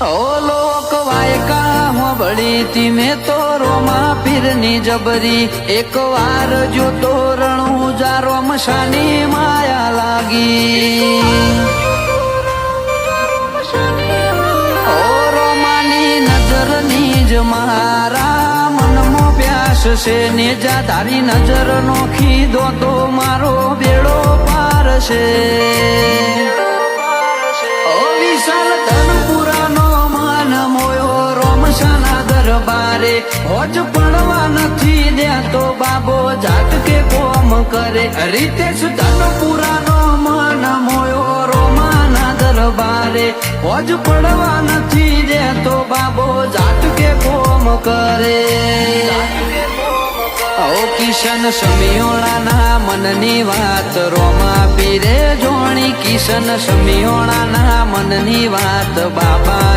ઓ લોક વાયકા હોબળી તીમે તો રોમા પીરની જબરી એક વાર જો તોરણું જારો મશાની માયા લાગી ઓ રોમાની નજરની જ મારા મનમાં પ્યાસ છે ને જા તારી નજર નોખી દો તો મારો બેડો પાર છે વિશાલ ધનપુરાનો માન મોયો રોમશાના દરબારે હોજ પડવા નથી દેતો બાબો જાટકે કોમ કરે રીતેશ ધનપુરાનો માન મોયો રોમાના દરબારે હોજ પડવા નથી દેતો બાબો જાટકે કોમ કરે ઓ કિશન સમિયોણાના મનની વાત રોમા પીરે જોણી કિશન સમિયોણાના મનની વાત બાબા